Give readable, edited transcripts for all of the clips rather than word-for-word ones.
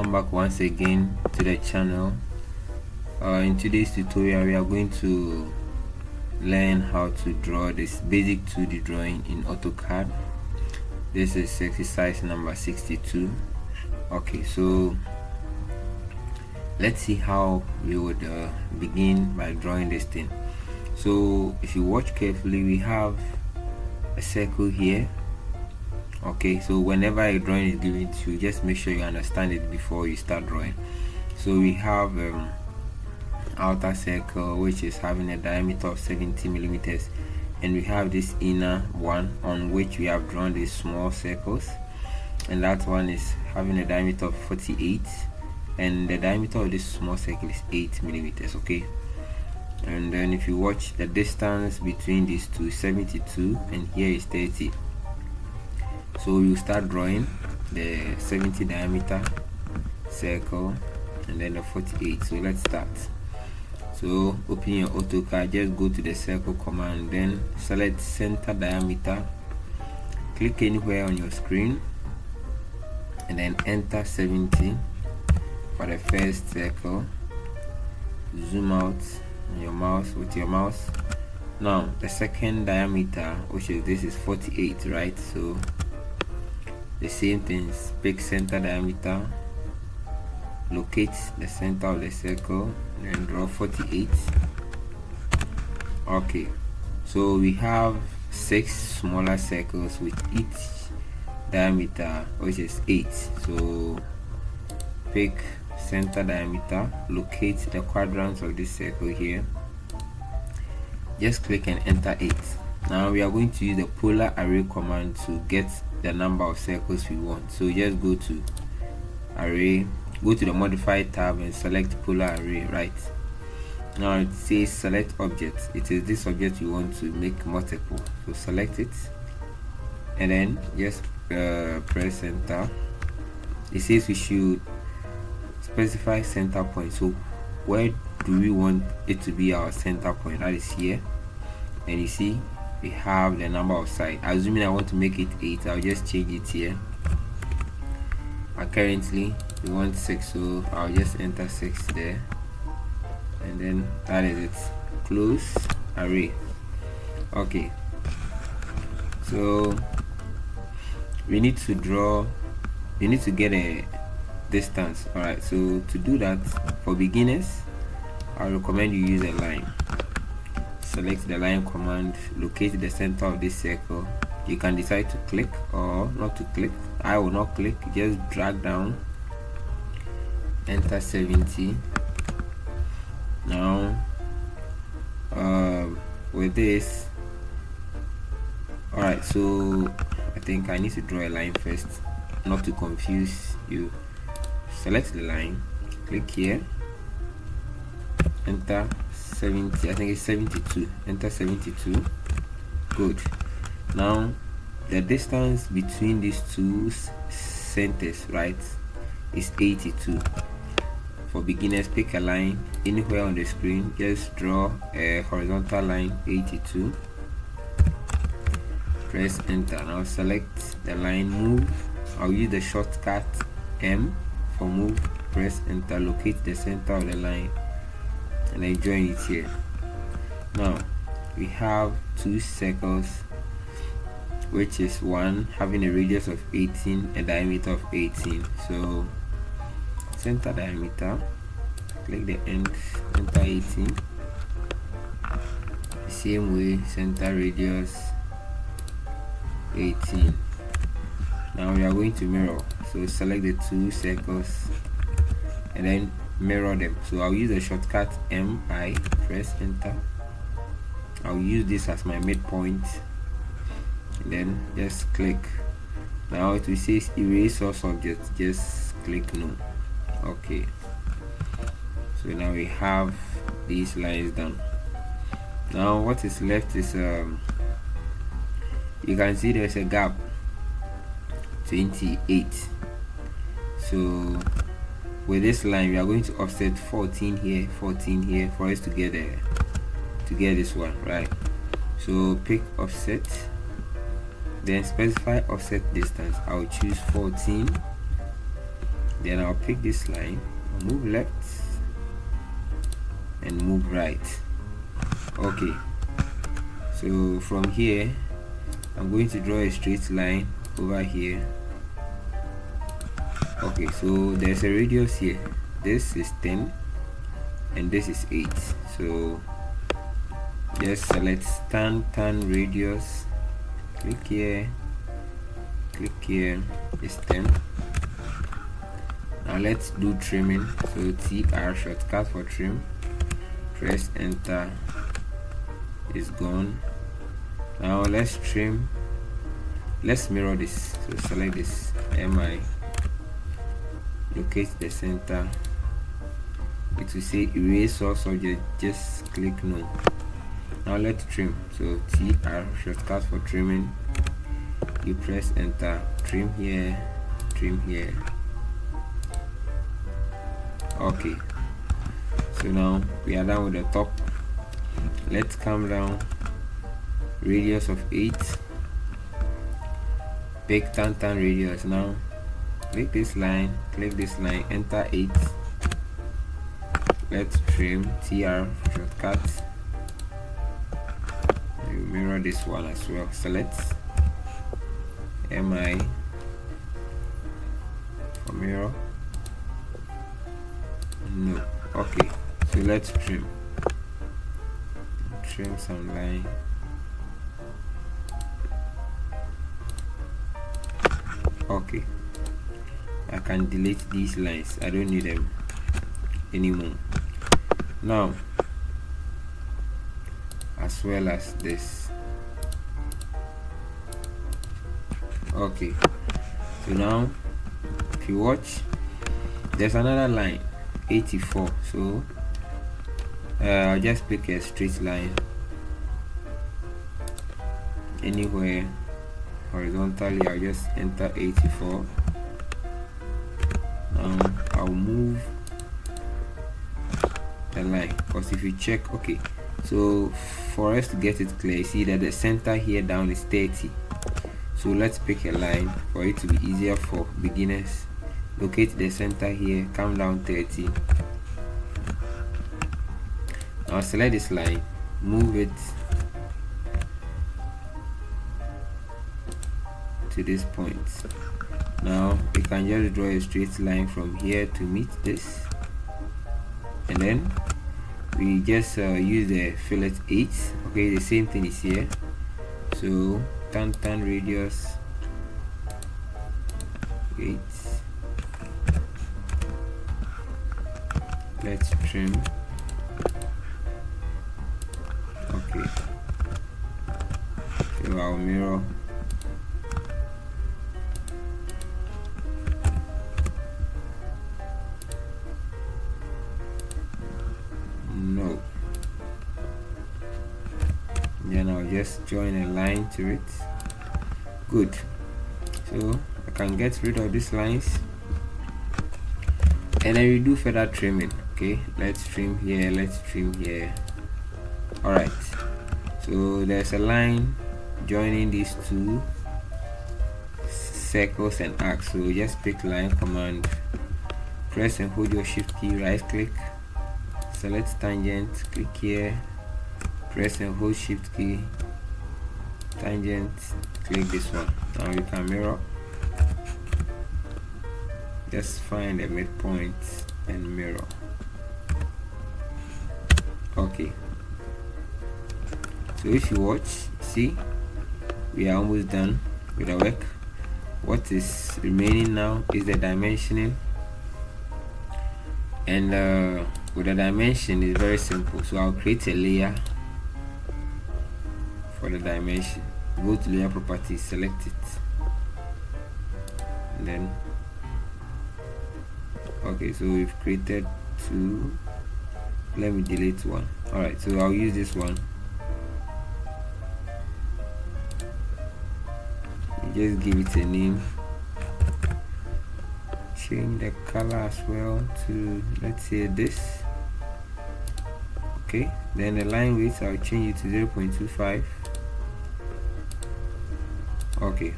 welcome back once again to the channel. In today's tutorial we are going to learn how to draw this basic 2D drawing in AutoCAD. This is exercise number 62. Okay, so let's see how we would begin by drawing this thing. So if you watch carefully, we have a circle here. Okay, so whenever a drawing is given to you, just make sure you understand it before you start drawing. So we have outer circle, which is having a diameter of 70 millimeters, and we have this inner one on which we have drawn these small circles, and that one is having a diameter of 48, and the diameter of this small circle is 8 millimeters. Okay, and then if you watch, the distance between these two is 72 and here is 30. So you start drawing the 70 diameter circle and then the 48. So let's start. So open your AutoCAD, just go to the circle command, then select center diameter, click anywhere on your screen, and then enter 70 for the first circle. Zoom out on your mouse with your mouse. Now the second diameter, which is this, is 48, right? So the same things, pick center diameter, locate the center of the circle, and draw 48. Okay, so we have 6 smaller circles with each diameter, which is 8. So pick center diameter, locate the quadrants of this circle here, just click and enter 8. Now we are going to use the polar array command to get the number of circles we want. So just go to array, go to the modify tab and select polar array. Right now it says select object. It is this object you want to make multiple, so select it and then just press enter. It says we should specify center point. So where do we want it to be our center point? That is here, and you see we have the number of sides. Assuming I want to make it 8, I'll just change it here. Currently we want 6, so I'll just enter 6 there, and then that is it. Close array. Okay, so we need to get a distance. All right, so to do that, for beginners, I recommend you use a line. Select the line command, locate the center of this circle. You can decide to click or not to click. I will not click, just drag down, enter 70. Now with this, all right, so I think I need to draw a line first, not to confuse you. Select the line, click here, enter 70. I think it's 72. Enter 72. Good. Now the distance between these two centers, right, is 82. For beginners, pick a line anywhere on the screen, just draw a horizontal line 82, press enter. Now select the line, move. I'll use the shortcut M for move, press enter, locate the center of the line and then join it here. Now we have 2 circles, which is one having a radius of 18, a diameter of 18. So center diameter, click the end, enter 18. The same way, center radius 18. Now we are going to mirror, so select the 2 circles and then mirror them. So I'll use the shortcut MI, press enter. I'll use this as my midpoint and then just click. Now it will say erase source object, just click no. Okay, so now we have these lines done. Now what is left is you can see there's a gap 28. So with this line we are going to offset 14 here, 14 here for us to get this one, right? So pick offset, then specify offset distance. I'll choose 14 Then I'll pick this line, move left and move right. Okay, so from here I'm going to draw a straight line over here. Okay, so there's a radius here. This is 10 and this is 8. So just select tan radius, click here, it's 10. Now let's do trimming. So TR, shortcut for trim, press enter, it's gone. Now let's trim, let's mirror this. So select this, MI, locate the center. It will say erase all subject, just click no. Now let's trim. So TR, shortcut for trimming, you press enter, trim here. Okay, so now we are done with the top. Let's come down, radius of 8, pick tan radius. Now click this line, enter 8. Let's trim, TR, shortcut, you mirror this one as well. Select MI for mirror, no. Okay, so let's trim some line. Okay, I can delete these lines, I don't need them anymore. Now, as well as this. Okay, so now if you watch, there's another line, 84. So I'll just pick a straight line anywhere horizontally. I'll just enter 84. I'll move the line, because if you check, okay, so for us to get it clear, see that the center here down is 30. So let's pick a line for it to be easier for beginners. Locate the center here, come down 30. Now select this line, move it to this point. Now you can just draw a straight line from here to meet this, and then we just use the fillet 8. Okay, the same thing is here. So tan radius 8. Let's trim. Okay, so I'll mirror. No. Then I'll just join a line to it. Good. So I can get rid of these lines, and then we do further trimming. Okay, let's trim here. All right, so there's a line joining these two circles and arcs. So just pick line command, press and hold your shift key, right click, select tangent, click here, press and hold shift key, tangent, click this one. Now you can mirror, just find a midpoint and mirror. Okay, so if you watch, see, we are almost done with the work. What is remaining now is the dimensioning, and with the dimension is very simple. So I'll create a layer for the dimension. Go to layer properties, select it, and then okay, so we've created two. Let me delete one. All right, so I'll use this one. Just give it a name, change the color as well to, let's say, this. Okay, then the line width, I'll change it to 0.25. Okay,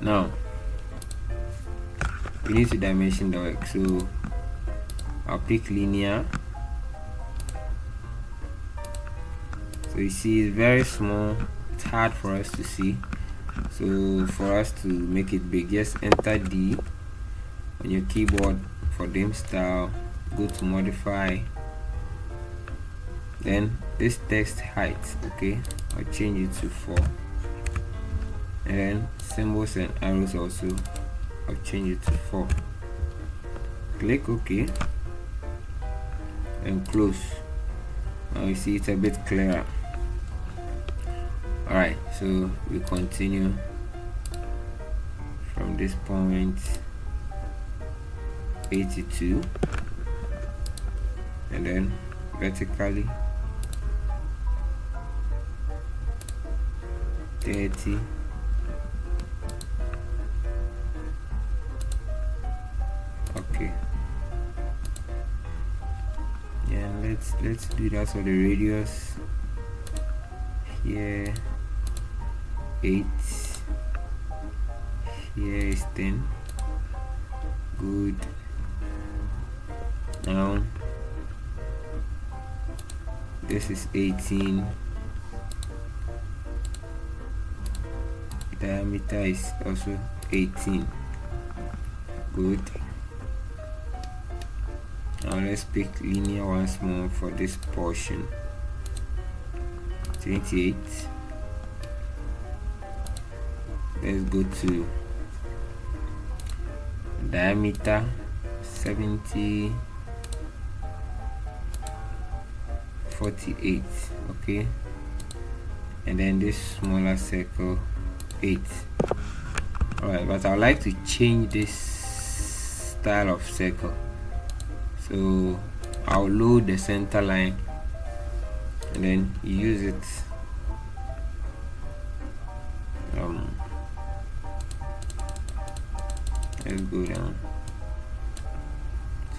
now we need to dimension the work. So I'll pick linear. So you see it's very small, it's hard for us to see. So for us to make it big, just enter D on your keyboard for dim style, go to modify, then this text height, okay, I'll change it to 4, and then symbols and arrows also, I'll change it to 4. Click OK and close. Now you see it's a bit clearer. Alright, so we continue from this point 82, and then vertically 30, okay, and let's do that for the radius here. 8, here is 10. Good. Now this is 18. Diameter is also 18. Good. Now let's pick linear once more for this portion. 28. Let's go to diameter 70, 48, okay, and then this smaller circle 8. Alright, but I would like to change this style of circle, so I'll load the center line and then use it. Let's go down.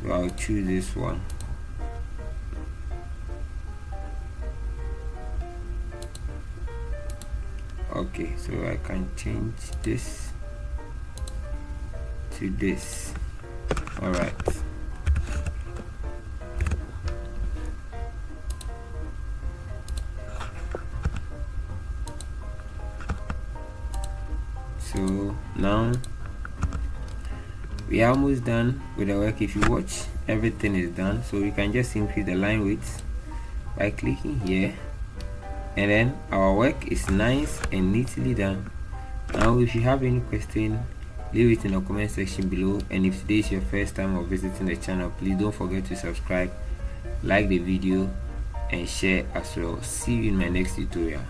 So I'll choose this one. Okay, so I can change this to this. All right. So now we are almost done with the work. If you watch, everything is done, so we can just increase the line width by clicking here, and then our work is nice and neatly done. Now if you have any question, leave it in the comment section below, and if today is your first time of visiting the channel, please don't forget to subscribe, like the video and share as well. See you in my next tutorial.